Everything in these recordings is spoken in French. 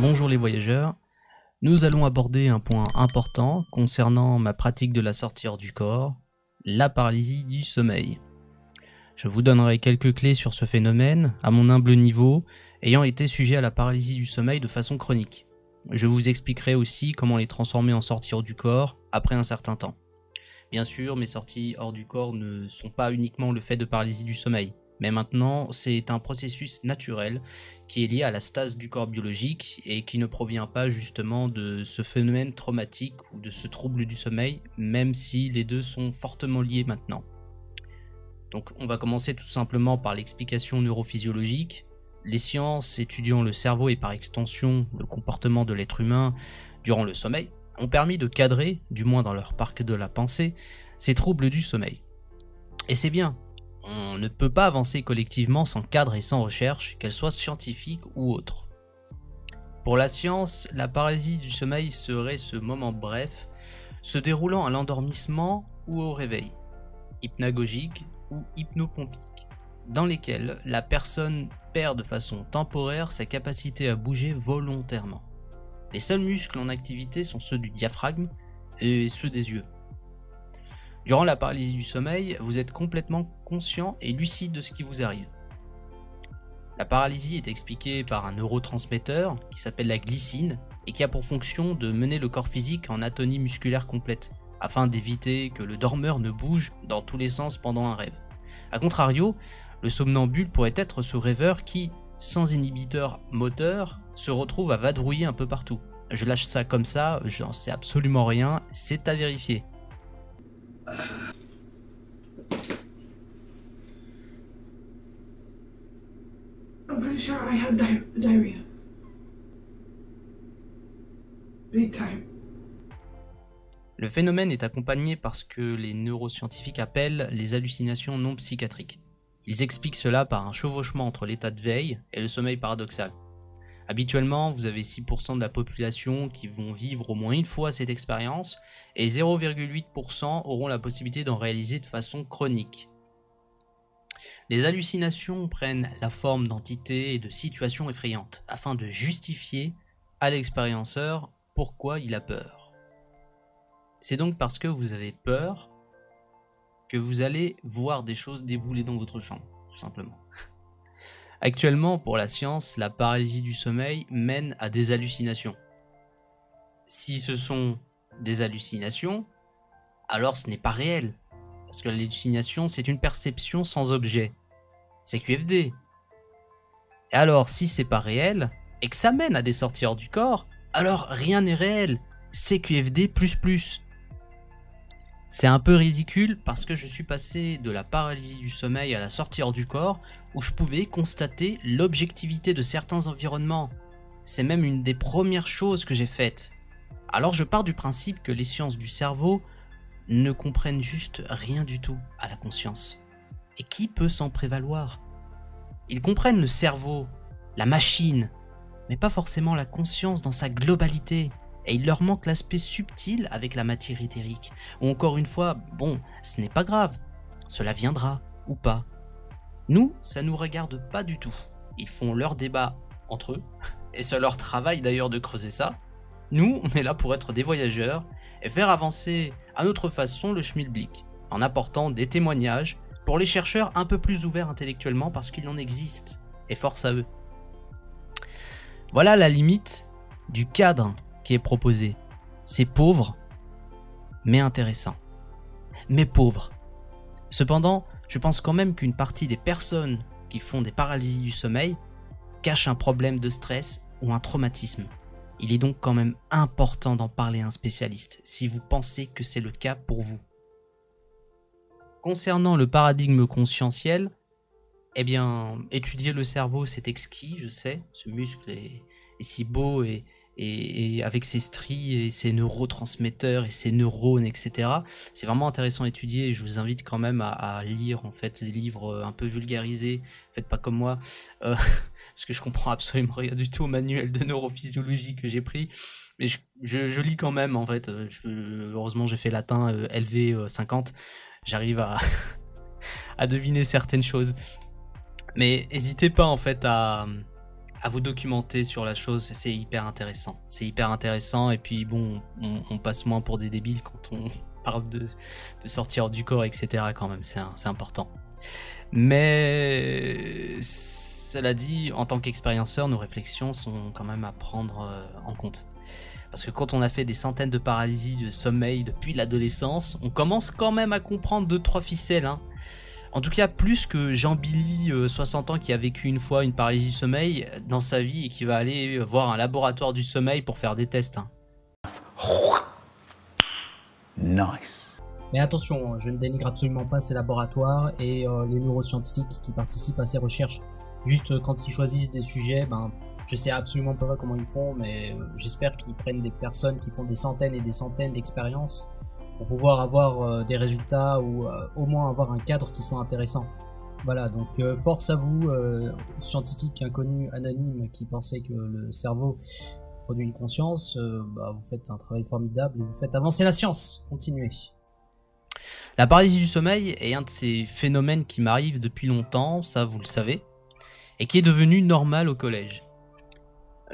Bonjour les voyageurs, nous allons aborder un point important concernant ma pratique de la sortie hors du corps, la paralysie du sommeil. Je vous donnerai quelques clés sur ce phénomène, à mon humble niveau, ayant été sujet à la paralysie du sommeil de façon chronique. Je vous expliquerai aussi comment les transformer en sortie hors du corps après un certain temps. Bien sûr, mes sorties hors du corps ne sont pas uniquement le fait de paralysie du sommeil, mais maintenant c'est un processus naturel qui est lié à la stase du corps biologique et qui ne provient pas justement de ce phénomène traumatique ou de ce trouble du sommeil, même si les deux sont fortement liés maintenant. Donc on va commencer tout simplement par l'explication neurophysiologique. Les sciences étudiant le cerveau et par extension le comportement de l'être humain durant le sommeil ont permis de cadrer, du moins dans leur parc de la pensée, ces troubles du sommeil. Et c'est bien, on ne peut pas avancer collectivement sans cadre et sans recherche, qu'elle soit scientifique ou autre. Pour la science, la paralysie du sommeil serait ce moment bref, se déroulant à l'endormissement ou au réveil, hypnagogique ou hypnopompique, dans lesquels la personne perd de façon temporaire sa capacité à bouger volontairement. Les seuls muscles en activité sont ceux du diaphragme et ceux des yeux. Durant la paralysie du sommeil, vous êtes complètement conscient et lucide de ce qui vous arrive. La paralysie est expliquée par un neurotransmetteur qui s'appelle la glycine et qui a pour fonction de mener le corps physique en atonie musculaire complète, afin d'éviter que le dormeur ne bouge dans tous les sens pendant un rêve. A contrario, le somnambule pourrait être ce rêveur qui, sans inhibiteur moteur, se retrouve à vadrouiller un peu partout. Je lâche ça comme ça, j'en sais absolument rien, c'est à vérifier. I'm pretty sure I had diarrhea. Big time. Le phénomène est accompagné par ce que les neuroscientifiques appellent les hallucinations non psychiatriques. Ils expliquent cela par un chevauchement entre l'état de veille et le sommeil paradoxal. Habituellement, vous avez 6% de la population qui vont vivre au moins une fois cette expérience et 0,8% auront la possibilité d'en réaliser de façon chronique. Les hallucinations prennent la forme d'entités et de situations effrayantes afin de justifier à l'expérienceur pourquoi il a peur. C'est donc parce que vous avez peur que vous allez voir des choses débouler dans votre chambre, tout simplement. Actuellement, pour la science, la paralysie du sommeil mène à des hallucinations. Si ce sont des hallucinations, alors ce n'est pas réel. Parce que l'hallucination, c'est une perception sans objet. C'est QFD. Et alors, si c'est pas réel, et que ça mène à des sorties hors du corps, alors rien n'est réel. C'est QFD++. C'est un peu ridicule parce que je suis passé de la paralysie du sommeil à la sortie hors du corps où je pouvais constater l'objectivité de certains environnements. C'est même une des premières choses que j'ai faites. Alors je pars du principe que les sciences du cerveau ne comprennent juste rien du tout à la conscience. Et qui peut s'en prévaloir? Ils comprennent le cerveau, la machine, mais pas forcément la conscience dans sa globalité. Et il leur manque l'aspect subtil avec la matière éthérique. Ou encore une fois, bon, ce n'est pas grave, cela viendra, ou pas. Nous, ça nous regarde pas du tout. Ils font leur débat entre eux, et c'est leur travail d'ailleurs de creuser ça. Nous, on est là pour être des voyageurs, et faire avancer à notre façon le schmilblick, en apportant des témoignages pour les chercheurs un peu plus ouverts intellectuellement parce qu'il en existe, et force à eux. Voilà la limite du cadre qui est proposé. C'est pauvre, mais intéressant. Mais pauvre. Cependant, je pense quand même qu'une partie des personnes qui font des paralysies du sommeil cachent un problème de stress ou un traumatisme. Il est donc quand même important d'en parler à un spécialiste, si vous pensez que c'est le cas pour vous. Concernant le paradigme conscientiel, eh bien, étudier le cerveau c'est exquis, je sais, ce muscle est si beau et avec ses stries et ses neurotransmetteurs et ses neurones, etc. C'est vraiment intéressant à étudier et je vous invite quand même à lire en fait des livres un peu vulgarisés. Faites pas comme moi, parce que je comprends absolument rien du tout au manuel de neurophysiologie que j'ai pris. Mais je lis quand même en fait. Heureusement j'ai fait latin LV 50. J'arrive à deviner certaines choses. Mais n'hésitez pas en fait à à vous documenter sur la chose, c'est hyper intéressant. C'est hyper intéressant et puis bon, on passe moins pour des débiles quand on parle de sortir du corps, etc. quand même, c'est important. Mais cela dit, en tant qu'expérienceur, nos réflexions sont quand même à prendre en compte. Parce que quand on a fait des centaines de paralysies de sommeil depuis l'adolescence, on commence quand même à comprendre 2-3 ficelles, hein. En tout cas, plus que Jean-Billy, 60 ans, qui a vécu une fois une paralysie du sommeil dans sa vie et qui va aller voir un laboratoire du sommeil pour faire des tests, hein. Nice. Mais attention, je ne dénigre absolument pas ces laboratoires et les neuroscientifiques qui participent à ces recherches. Juste quand ils choisissent des sujets, je sais absolument pas comment ils font, mais j'espère qu'ils prennent des personnes qui font des centaines et des centaines d'expériences pour pouvoir avoir des résultats ou au moins avoir un cadre qui soit intéressant. Voilà, donc force à vous, scientifiques inconnus, anonymes, qui pensaient que le cerveau produit une conscience, vous faites un travail formidable et vous faites avancer la science. Continuez. La paralysie du sommeil est un de ces phénomènes qui m'arrive depuis longtemps, ça vous le savez, et qui est devenu normal au collège.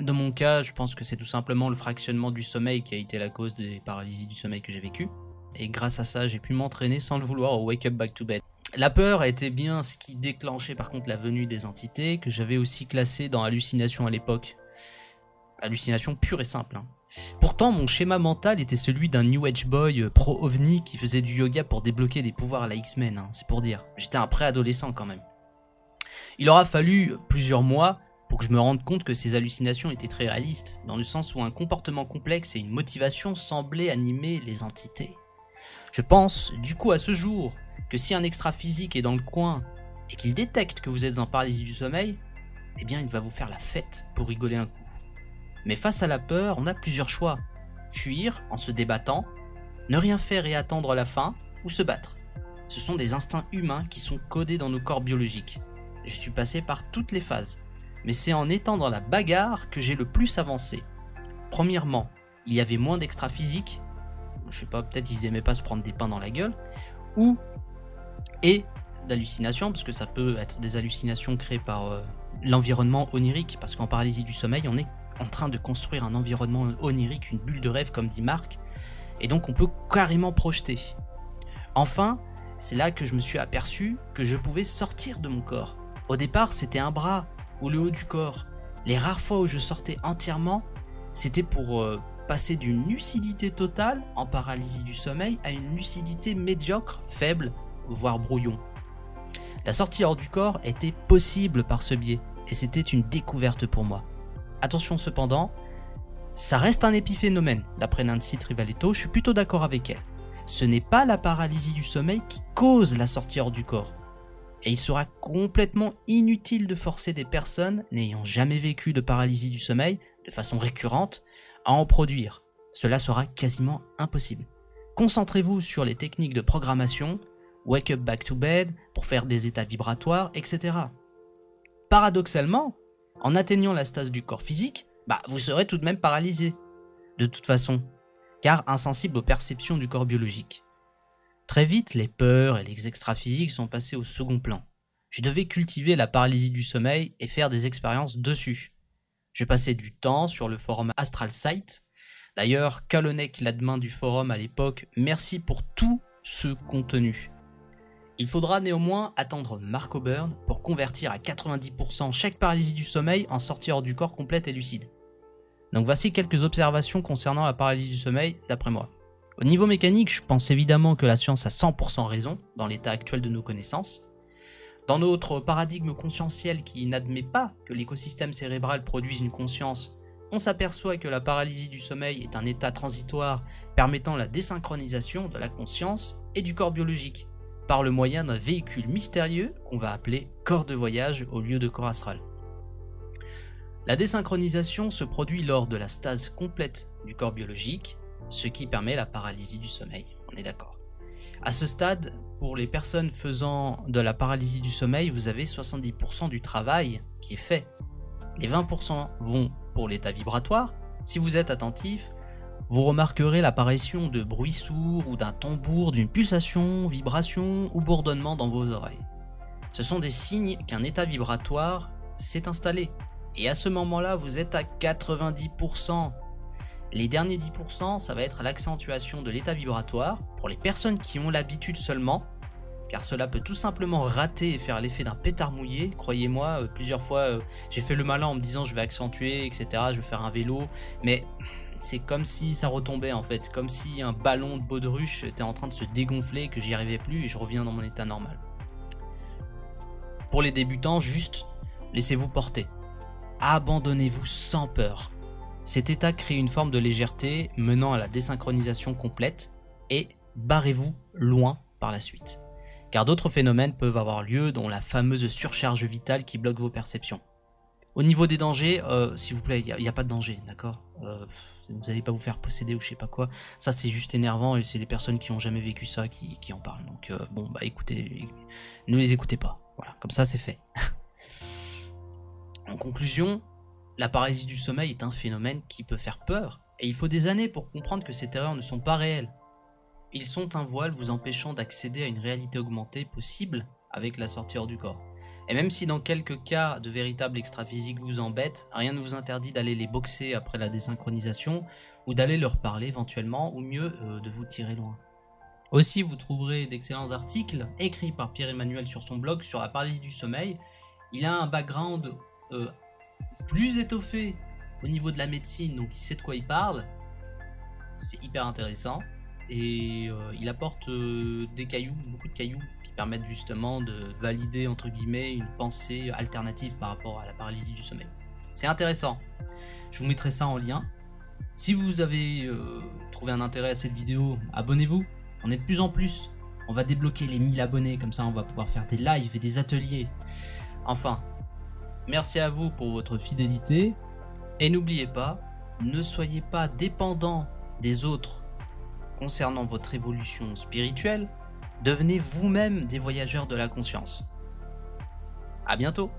Dans mon cas, je pense que c'est tout simplement le fractionnement du sommeil qui a été la cause des paralysies du sommeil que j'ai vécues. Et grâce à ça, j'ai pu m'entraîner sans le vouloir au Wake Up Back to Bed. La peur était bien ce qui déclenchait par contre la venue des entités, que j'avais aussi classé dans hallucination à l'époque. Hallucination pure et simple, hein. Pourtant, mon schéma mental était celui d'un New Age Boy pro-ovni qui faisait du yoga pour débloquer des pouvoirs à la X-Men, hein, c'est pour dire. J'étais un préadolescent quand même. Il aura fallu plusieurs mois pour que je me rende compte que ces hallucinations étaient très réalistes, dans le sens où un comportement complexe et une motivation semblaient animer les entités. Je pense, du coup à ce jour, que si un extra-physique est dans le coin et qu'il détecte que vous êtes en paralysie du sommeil, eh bien il va vous faire la fête pour rigoler un coup. Mais face à la peur, on a plusieurs choix. Fuir en se débattant, ne rien faire et attendre la fin, ou se battre. Ce sont des instincts humains qui sont codés dans nos corps biologiques. Je suis passé par toutes les phases, mais c'est en étant dans la bagarre que j'ai le plus avancé. Premièrement, il y avait moins d'extra-physique, je sais pas, peut-être ils aimaient pas se prendre des pains dans la gueule, et d'hallucinations, parce que ça peut être des hallucinations créées par l'environnement onirique, parce qu'en paralysie du sommeil, on est en train de construire un environnement onirique, une bulle de rêve comme dit Marc, et donc on peut carrément projeter. Enfin, c'est là que je me suis aperçu que je pouvais sortir de mon corps. Au départ, c'était un bras ou le haut du corps. Les rares fois où je sortais entièrement, c'était pour passer d'une lucidité totale en paralysie du sommeil à une lucidité médiocre, faible, voire brouillon. La sortie hors du corps était possible par ce biais, et c'était une découverte pour moi. Attention cependant, ça reste un épiphénomène, d'après Nancy Trivaletto, je suis plutôt d'accord avec elle. Ce n'est pas la paralysie du sommeil qui cause la sortie hors du corps. Et il sera complètement inutile de forcer des personnes n'ayant jamais vécu de paralysie du sommeil, de façon récurrente, à en produire. Cela sera quasiment impossible. Concentrez-vous sur les techniques de programmation, Wake Up Back to Bed, pour faire des états vibratoires, etc. Paradoxalement, en atteignant la stase du corps physique, vous serez tout de même paralysé, de toute façon, car insensible aux perceptions du corps biologique. Très vite, les peurs et les extra-physiques sont passés au second plan. Je devais cultiver la paralysie du sommeil et faire des expériences dessus. Je passais du temps sur le forum Astral Site. D'ailleurs, Kalonek, l'admin du forum à l'époque, merci pour tout ce contenu. Il faudra néanmoins attendre Mark O'Byrne pour convertir à 90% chaque paralysie du sommeil en sortie hors du corps complète et lucide. Donc voici quelques observations concernant la paralysie du sommeil d'après moi. Au niveau mécanique, je pense évidemment que la science a 100% raison dans l'état actuel de nos connaissances. Dans notre paradigme conscientiel qui n'admet pas que l'écosystème cérébral produise une conscience, on s'aperçoit que la paralysie du sommeil est un état transitoire permettant la désynchronisation de la conscience et du corps biologique, par le moyen d'un véhicule mystérieux qu'on va appeler corps de voyage au lieu de corps astral. La désynchronisation se produit lors de la stase complète du corps biologique, ce qui permet la paralysie du sommeil, on est d'accord. À ce stade, pour les personnes faisant de la paralysie du sommeil, vous avez 70% du travail qui est fait. Les 20% vont pour l'état vibratoire. Si vous êtes attentif, vous remarquerez l'apparition de bruits sourds ou d'un tambour, d'une pulsation, vibration ou bourdonnement dans vos oreilles. Ce sont des signes qu'un état vibratoire s'est installé. Et à ce moment-là, vous êtes à 90%. Les derniers 10%, ça va être l'accentuation de l'état vibratoire pour les personnes qui ont l'habitude seulement, car cela peut tout simplement rater et faire l'effet d'un pétard mouillé. Croyez-moi, plusieurs fois, j'ai fait le malin en me disant je vais accentuer, etc., je vais faire un vélo, mais c'est comme si ça retombait en fait, comme si un ballon de baudruche était en train de se dégonfler, que j'y arrivais plus et je reviens dans mon état normal. Pour les débutants, juste laissez-vous porter. Abandonnez-vous sans peur. Cet état crée une forme de légèreté menant à la désynchronisation complète et barrez-vous loin par la suite. Car d'autres phénomènes peuvent avoir lieu, dont la fameuse surcharge vitale qui bloque vos perceptions. Au niveau des dangers, s'il vous plaît, il n'y a pas de danger, d'accord, vous n'allez pas vous faire posséder ou je sais pas quoi. Ça c'est juste énervant et c'est les personnes qui ont jamais vécu ça qui en parlent. Donc bon bah écoutez, ne les écoutez pas. Voilà, comme ça c'est fait. En conclusion, la paralysie du sommeil est un phénomène qui peut faire peur et il faut des années pour comprendre que ces terreurs ne sont pas réelles. Ils sont un voile vous empêchant d'accéder à une réalité augmentée possible avec la sortie hors du corps. Et même si dans quelques cas de véritable extraphysique vous embêtent, rien ne vous interdit d'aller les boxer après la désynchronisation ou d'aller leur parler éventuellement ou mieux de vous tirer loin. Aussi vous trouverez d'excellents articles écrits par Pierre-Emmanuel sur son blog sur la paralysie du sommeil. Il a un background plus étoffé au niveau de la médecine, donc il sait de quoi il parle. C'est hyper intéressant. Et il apporte des cailloux, beaucoup de cailloux qui permettent justement de valider entre guillemets une pensée alternative par rapport à la paralysie du sommeil. C'est intéressant, je vous mettrai ça en lien. Si vous avez trouvé un intérêt à cette vidéo, abonnez-vous, on est de plus en plus. On va débloquer les 1000 abonnés, comme ça on va pouvoir faire des lives et des ateliers. Enfin, merci à vous pour votre fidélité. Et n'oubliez pas, ne soyez pas dépendant des autres concernant votre évolution spirituelle, devenez vous-même des voyageurs de la conscience. À bientôt!